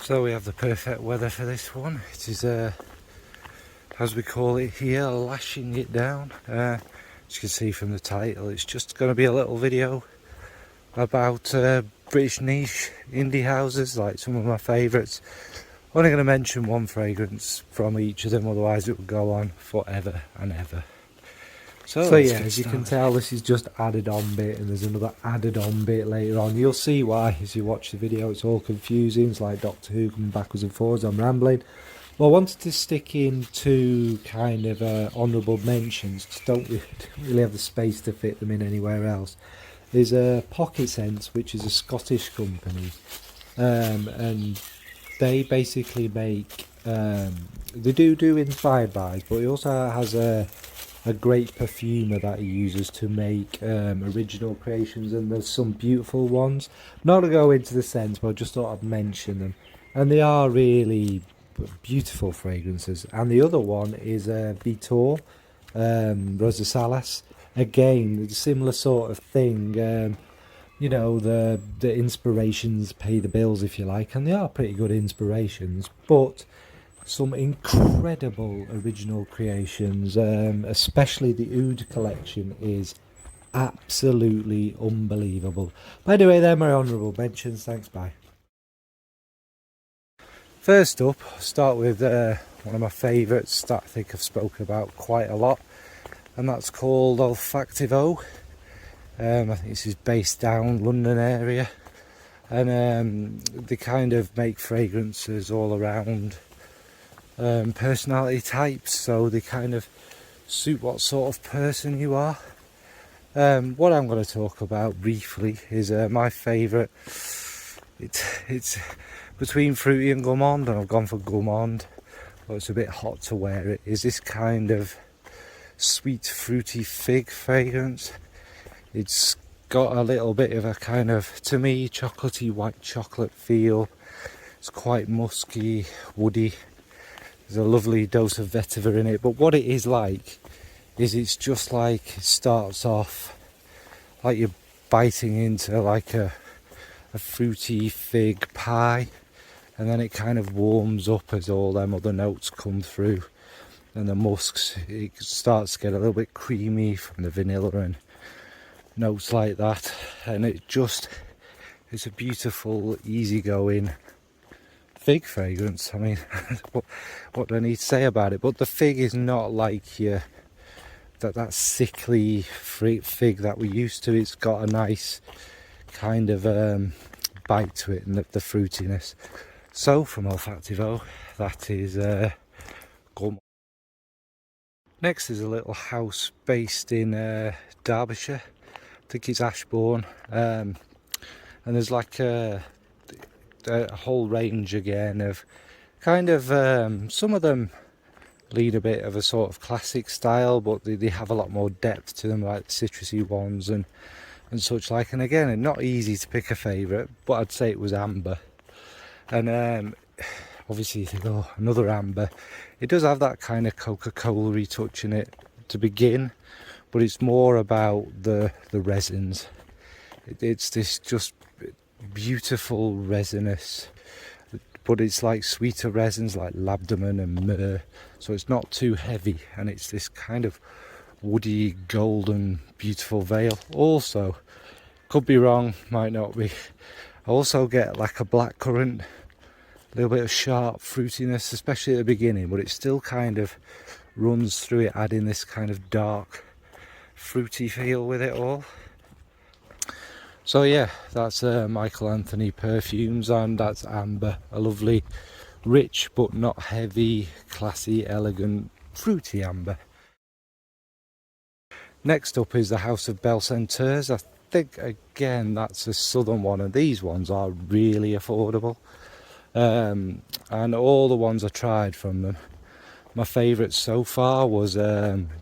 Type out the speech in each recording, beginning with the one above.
So we have the perfect weather for this one. It is, as we call it here, lashing it down. As you can see from the title, it's just going to be a little video about British niche indie houses, like some of my favourites. Only going to mention one fragrance from each of them, otherwise it would go on forever and ever. So yeah, as you can tell, this is just added on bit, and there's another added on bit later on. You'll see why as you watch the video. It's all confusing. It's like Doctor Who coming backwards and forwards. I'm rambling. Well, I wanted to stick in two kind of honourable mentions. Just don't really have the space to fit them in anywhere else. There's a Pocket Scents, which is a Scottish company, and they basically make they do inspired buys, but he also has a great perfumer that he uses to make original creations, and there's some beautiful ones. Not to go into the scents, but I just thought I'd mention them, and they are really beautiful fragrances. And the other one is Bedeaux, Rosa Salas. Again, similar sort of thing. You know, the inspirations pay the bills, if you like, and they are pretty good inspirations, but some incredible original creations, especially the Oud collection is absolutely unbelievable. By the way, they're my honourable mentions. Thanks, bye. First up, I'll start with one of my favourites that I think I've spoken about quite a lot, and that's called Olfactive O. I think this is based down London area, and they kind of make fragrances all around personality types, so they kind of suit what sort of person you are. What I'm going to talk about briefly is my favourite. It's between fruity and gourmand, and I've gone for gourmand, but it's a bit hot to wear it. Is this kind of sweet fruity fig fragrance. It's got a little bit of a kind of, to me, chocolatey white chocolate feel. It's quite musky, woody. There's a lovely dose of vetiver in it, but what it is like is it's just like, it starts off like you're biting into like a fruity fig pie, and then it kind of warms up as all them other notes come through, and the musks, it starts to get a little bit creamy from the vanilla and notes like that, and it's a beautiful, easygoing fig fragrance. I mean, what do I need to say about it? But the fig is not like that sickly fig that we used to. It's got a nice kind of bite to it, and the fruitiness. So from Olfactive O, that is gourmand. Next is a little house based in Derbyshire. I think it's Ashbourne, and there's like a whole range again of kind of some of them lead a bit of a sort of classic style, but they have a lot more depth to them, like the citrusy ones and such like. And again, it's not easy to pick a favourite, but I'd say it was amber. And obviously you think, oh, another amber. It does have that kind of Coca-Cola-y touch in it to begin, but it's more about the resins. It's this just beautiful resinous, but it's like sweeter resins like labdamen and myrrh, so it's not too heavy, and it's this kind of woody, golden, beautiful veil. Also, could be wrong, might not be, I also get like a blackcurrant, a little bit of sharp fruitiness, especially at the beginning, but it still kind of runs through it, adding this kind of dark fruity feel with it all. So yeah, that's Michael Anthony Perfumes, and that's amber, a lovely, rich but not heavy, classy, elegant, fruity amber. Next up is the House of Belle Senteurs. I think again that's a southern one, and these ones are really affordable. And all the ones I tried from them, my favourite so far was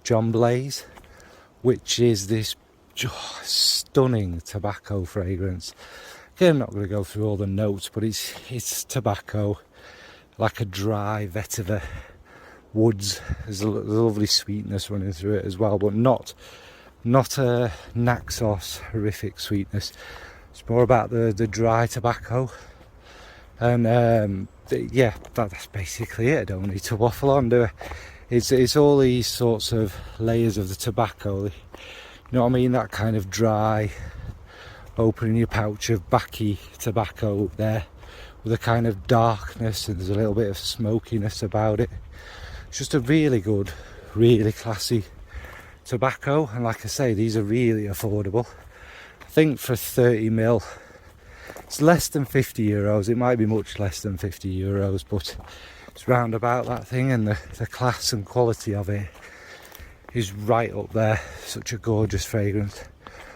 John Blaze, which is this stunning tobacco fragrance. Again, I'm not going to go through all the notes, but it's tobacco, like a dry vetiver, woods. There's a lovely sweetness running through it as well, but not a Naxos horrific sweetness. It's more about the dry tobacco, and yeah, that's basically it. I don't need to waffle on, do I? It's all these sorts of layers of the tobacco, you know what I mean, that kind of dry opening your pouch of backy tobacco there with a kind of darkness, and there's a little bit of smokiness about it. It's just a really good, really classy tobacco, and like I say, these are really affordable. I think for 30ml it's less than €50. It might be much less than €50, but it's round about that thing, and the class and quality of it is right up there. Such a gorgeous fragrance.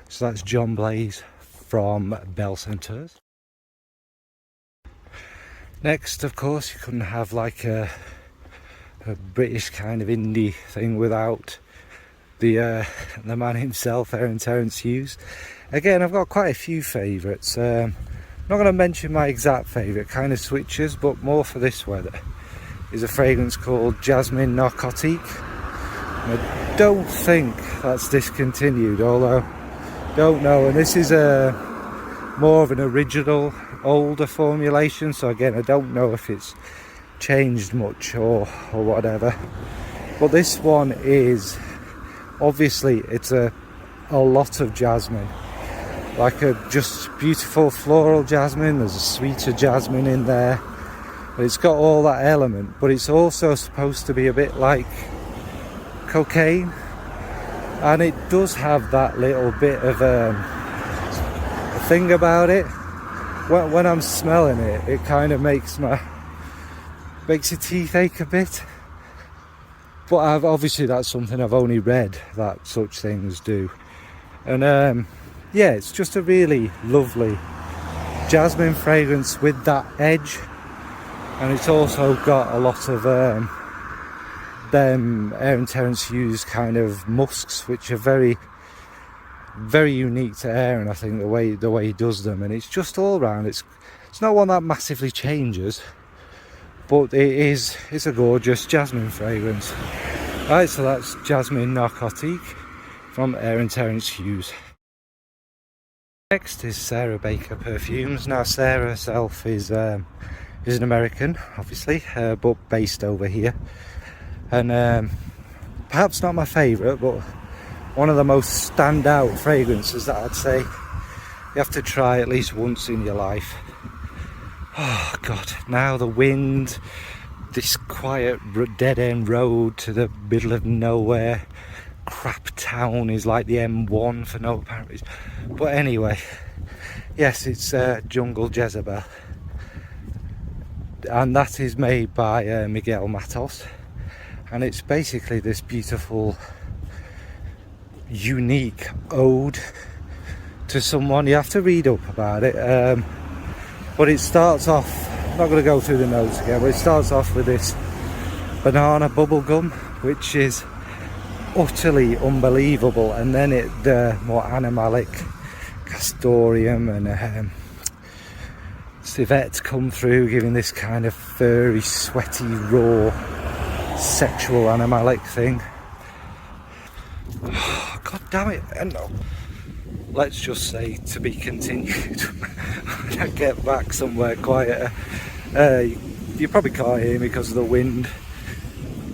So that's John Blaze from Belle Senteur. Next, of course, you couldn't have like a British kind of indie thing without the man himself, Terence Hughes. Again, I've got quite a few favourites. I'm not going to mention my exact favourite, kind of switches, but more for this weather is a fragrance called Jasmine Narcotique. I don't think that's discontinued, although don't know. And this is more of an original, older formulation. So again, I don't know if it's changed much or whatever. But this one is obviously it's a lot of jasmine, like a just beautiful floral jasmine. There's a sweeter jasmine in there. It's got all that element, but it's also supposed to be a bit like cocaine, and it does have that little bit of a thing about it. When I'm smelling it, it kind of makes your teeth ache a bit. But obviously that's something I've only read that such things do. And yeah, it's just a really lovely jasmine fragrance with that edge. And it's also got a lot of them Terence Hughes kind of musks, which are very, very unique to Aaron. I think the way he does them, and it's just all round. It's not one that massively changes, but it's a gorgeous jasmine fragrance. Right, so that's Jasmine Narcotique from Terence Hughes. Next is Sarah Baker Perfumes. Now Sarah herself is an American, obviously, but based over here, and perhaps not my favourite, but one of the most standout fragrances that I'd say you have to try at least once in your life. Oh God, now the wind, this quiet dead-end road to the middle of nowhere, crap town is like the M1 for no apparent reason. But anyway, yes, it's Jungle Jezebel, and that is made by Miguel Matos, and it's basically this beautiful, unique ode to someone. You have to read up about it, but it starts off, I'm not going to go through the notes again, but it starts off with this banana bubblegum, which is utterly unbelievable, and then the more animalic castoreum and civet come through, giving this kind of furry, sweaty, raw, sexual animalic thing. Oh, God damn it. And let's just say to be continued when I get back somewhere quieter. You probably can't hear me because of the wind.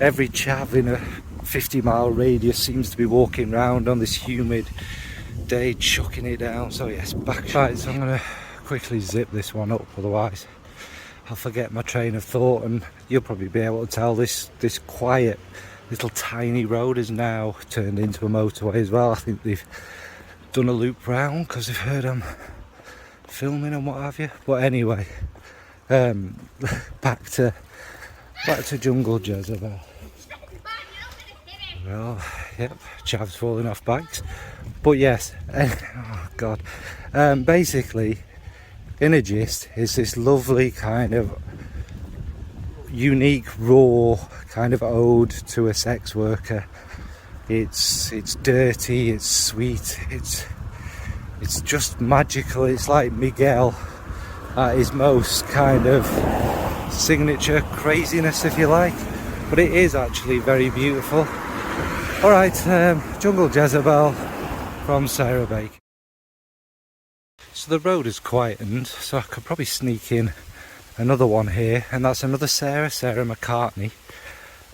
Every chav in a 50-mile radius seems to be walking around on this humid day, chucking it down. So yes, back. Right, so I'm going to quickly zip this one up, otherwise I'll forget my train of thought, and you'll probably be able to tell this quiet little tiny road is now turned into a motorway as well. I think they've done a loop round because they've heard I'm filming and what have you. But anyway, back to Jungle Jezebel. Well, yep, chavs falling off bikes. But yes, oh God, basically, in a gist, is this lovely kind of unique, raw kind of ode to a sex worker. It's dirty, it's sweet, it's just magical. It's like Miguel at his most kind of signature craziness, if you like, but it is actually very beautiful. Alright, Jungle Jezebel from Sarah Baker. So the road is quietened, so I could probably sneak in another one here, and that's another Sarah McCartney,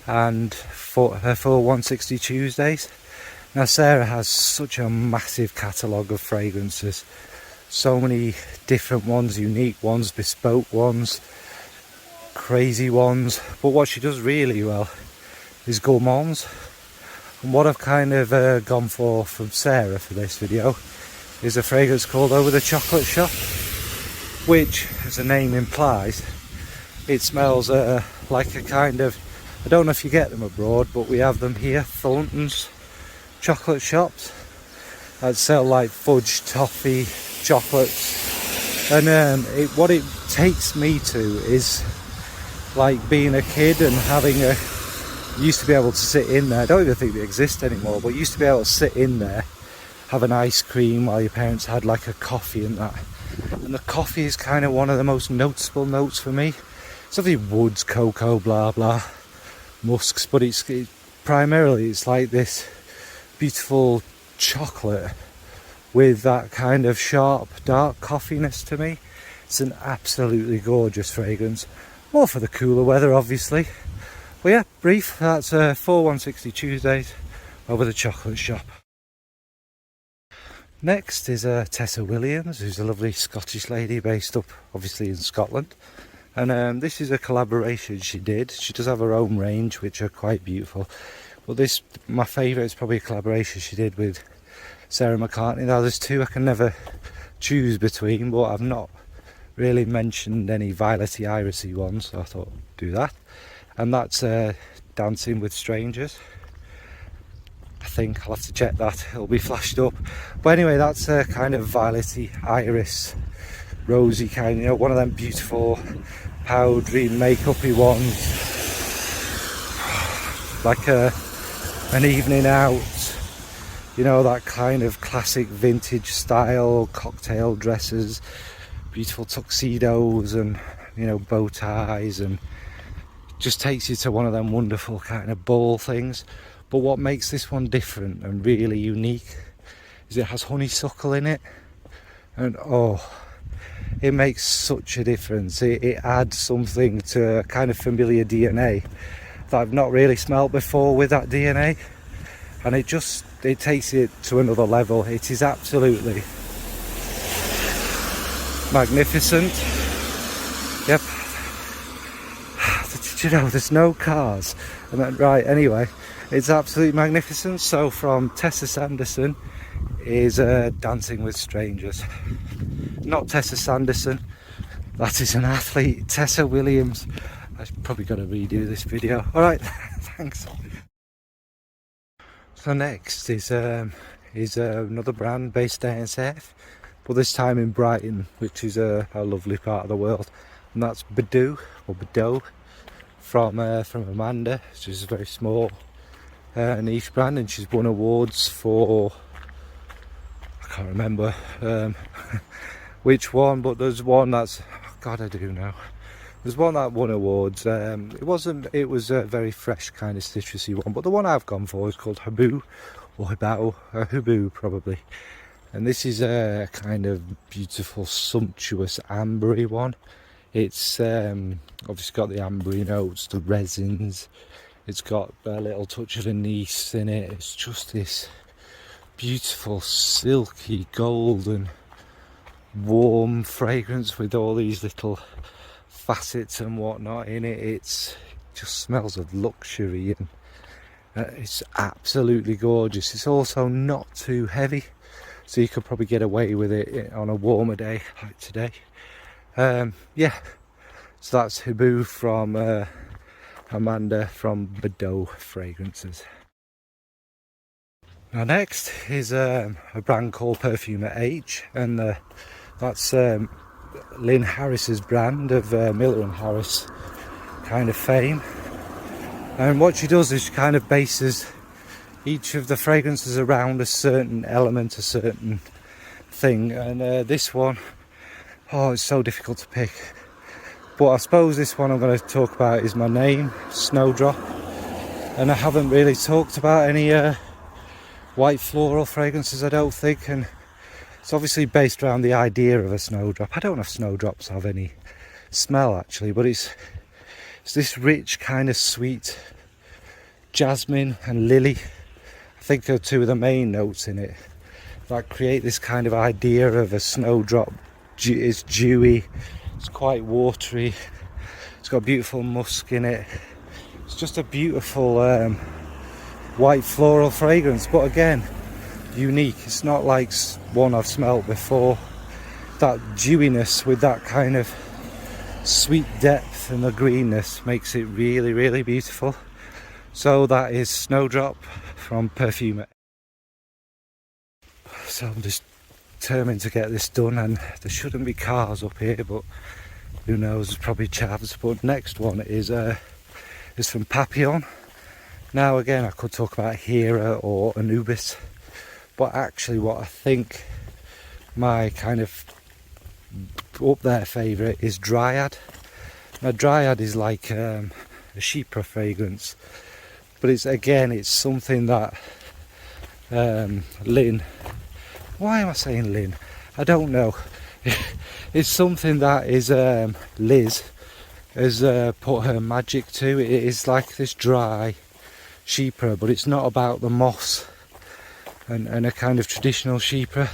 and for her 160 Tuesdays. Now Sarah has such a massive catalogue of fragrances, so many different ones, unique ones, bespoke ones, crazy ones, but what she does really well is gourmands. And what I've kind of gone for from Sarah for this video is a fragrance called Over the Chocolate Shop, which, as the name implies, it smells like a kind of, I don't know if you get them abroad, but we have them here, Thornton's chocolate shops that sell like fudge, toffee, chocolates, and what it takes me to is like being a kid and having used to be able to sit in there. I don't even think they exist anymore, but used to be able to sit in there, have an ice cream while your parents had like a coffee and that. And the coffee is kind of one of the most noticeable notes for me. It's obviously woods, cocoa, blah blah, musks, but it's primarily it's like this beautiful chocolate with that kind of sharp, dark coffeeness to me. It's an absolutely gorgeous fragrance. More for the cooler weather, obviously. But yeah, brief, that's 160 Tuesdays Over the Chocolate Shop. Next is Tessa Williams, who's a lovely Scottish lady based up obviously in Scotland. And this is a collaboration she did. She does have her own range, which are quite beautiful. But this, my favourite, is probably a collaboration she did with Sarah McCartney. Now there's two I can never choose between, but I've not really mentioned any violety irisy ones, so I thought I'd do that. And that's Dancing with Strangers. I think I'll have to check that, it'll be flashed up. But anyway, that's a kind of violety iris, rosy kind, you know, one of them beautiful powdery makeup-y ones, like an evening out, you know, that kind of classic vintage style, cocktail dresses, beautiful tuxedos and, you know, bow ties, and just takes you to one of them wonderful kind of ball things. But what makes this one different and really unique is it has honeysuckle in it, and oh, it makes such a difference. It adds something to a kind of familiar DNA that I've not really smelled before with that DNA, and it takes it to another level. It is absolutely magnificent. Yep. Did you know there's no cars? And then, right, anyway, it's absolutely magnificent. So from Tessa Sanderson is Dancing with Strangers. Not Tessa Sanderson, that is an athlete. Tessa Williams. I've probably got to redo this video. Alright, thanks. So next is another brand based down in South, but this time in Brighton, which is a lovely part of the world, and that's Bedeaux, or Bedeaux, from Amanda. She's a very small niche brand, and she's won awards for, I can't remember which one, but there's one that's, oh God, I do know. There's one that won awards. It was a very fresh kind of citrusy one, but the one I've gone for is called Huboo, or Hubao, or Huboo probably. And this is a kind of beautiful, sumptuous, ambery one. It's obviously got the ambery notes, the resins. It's got a little touch of anise in it. It's just this beautiful, silky, golden, warm fragrance with all these little facets and whatnot in it. It just smells of luxury, and it's absolutely gorgeous. It's also not too heavy, so you could probably get away with it on a warmer day like today. Yeah, so that's Huboo from Amanda from Bedeaux Fragrances. Now next is a brand called Perfumer H, and that's Lynn Harris's brand of Miller & Harris kind of fame. And what she does is she kind of bases each of the fragrances around a certain element, a certain thing. And this one, oh, it's so difficult to pick. But I suppose this one I'm going to talk about is my name, Snowdrop. And I haven't really talked about any white floral fragrances, I don't think. And it's obviously based around the idea of a snowdrop. I don't know if snowdrops have any smell actually, but it's this rich kind of sweet jasmine and lily. I think are two of the main notes in it that create this kind of idea of a snowdrop. It's dewy, it's quite watery, it's got beautiful musk in it. It's just a beautiful white floral fragrance, but again, unique. It's not like one I've smelled before. That dewiness with that kind of sweet depth and the greenness makes it really, really beautiful. So that is Snowdrop from Perfumer. So I'm just determined to get this done, and there shouldn't be cars up here, but who knows, there's probably chavs. But next one is from Papillon. Now again, I could talk about Hera or Anubis, but actually what I think my kind of up there favourite is Dryad. Now Dryad is like a chypre fragrance, but it's something that Lynn, why am I saying Lynn? I don't know. It's something that is Liz has put her magic to. It is like this dry chypre, but it's not about the moss and a kind of traditional chypre.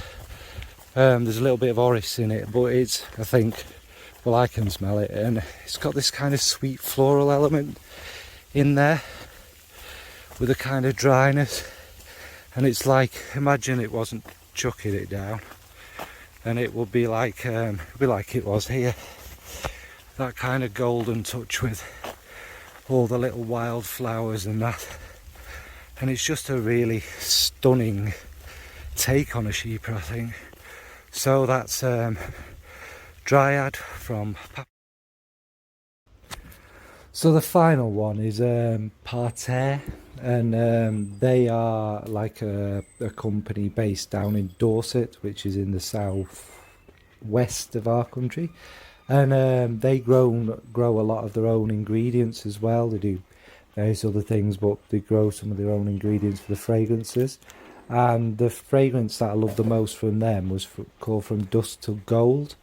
There's a little bit of orris in it, but it's, I think, well, I can smell it, and it's got this kind of sweet floral element in there with a kind of dryness, and it's like, imagine it wasn't chucking it down, and it would be like it was here, that kind of golden touch with all the little wild flowers and that, and it's just a really stunning take on a chypre, I think. So that's Dryad from So the final one is Parterre, and they are like a company based down in Dorset, which is in the south west of our country, and they grow a lot of their own ingredients as well. They do various other things, but they grow some of their own ingredients for the fragrances. And the fragrance that I loved the most from them was called From Dusk to Gold.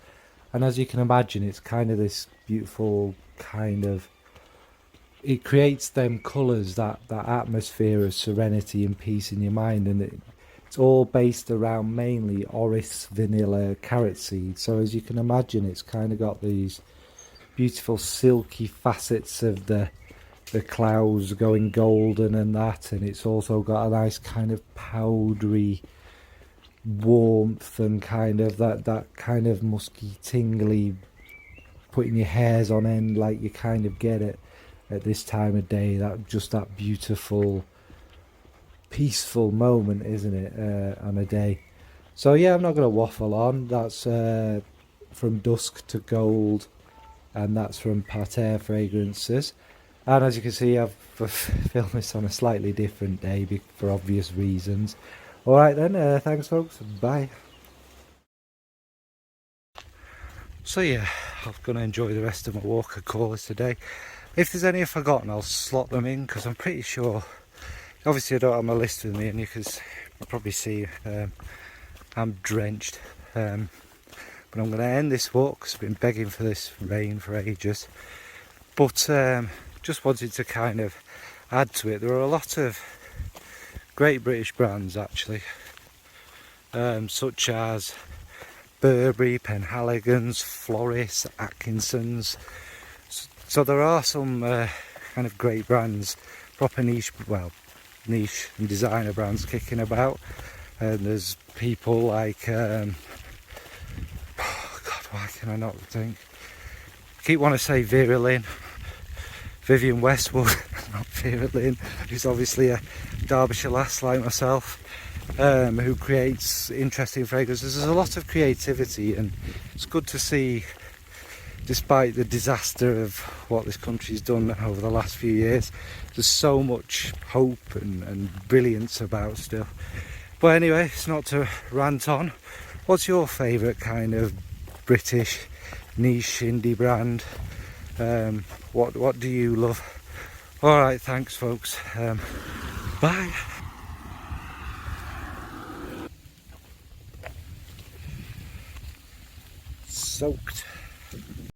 And as you can imagine, it's kind of this beautiful kind of, it creates them colours, that atmosphere of serenity and peace in your mind. And it's all based around mainly orris, vanilla, carrot seed. So as you can imagine, it's kind of got these beautiful silky facets of the clouds going golden and that, and it's also got a nice kind of powdery warmth and kind of that kind of musky, tingly, putting your hairs on end like you kind of get it at this time of day. That beautiful, peaceful moment, isn't it, on a day. So yeah, I'm not going to waffle on. That's From Dusk to Gold, and that's from Parterre Fragrances. And as you can see, I've filmed this on a slightly different day for obvious reasons. Alright then, thanks folks, bye. So yeah, I'm going to enjoy the rest of my walk of callers today. If there's any I've forgotten, I'll slot them in, because I'm pretty sure, obviously I don't have my list with me, and you can probably see I'm drenched. But I'm going to end this walk, because I've been begging for this rain for ages. But just wanted to kind of add to it. There are a lot of great British brands actually, such as Burberry, Penhaligon's, Floris, Atkinson's. So there are some kind of great brands, proper niche and designer brands kicking about. And there's people like, oh God, why can I not think? I keep wanting to say Vera Lynn. Vivienne Westwood, not Vera Lynn, who's obviously a Derbyshire lass like myself, who creates interesting fragrances. There's a lot of creativity, and it's good to see, despite the disaster of what this country's done over the last few years, there's so much hope and brilliance about still. But anyway, it's not to rant on. What's your favourite kind of British niche indie brand? What do you love? Alright, thanks folks. Bye. Soaked.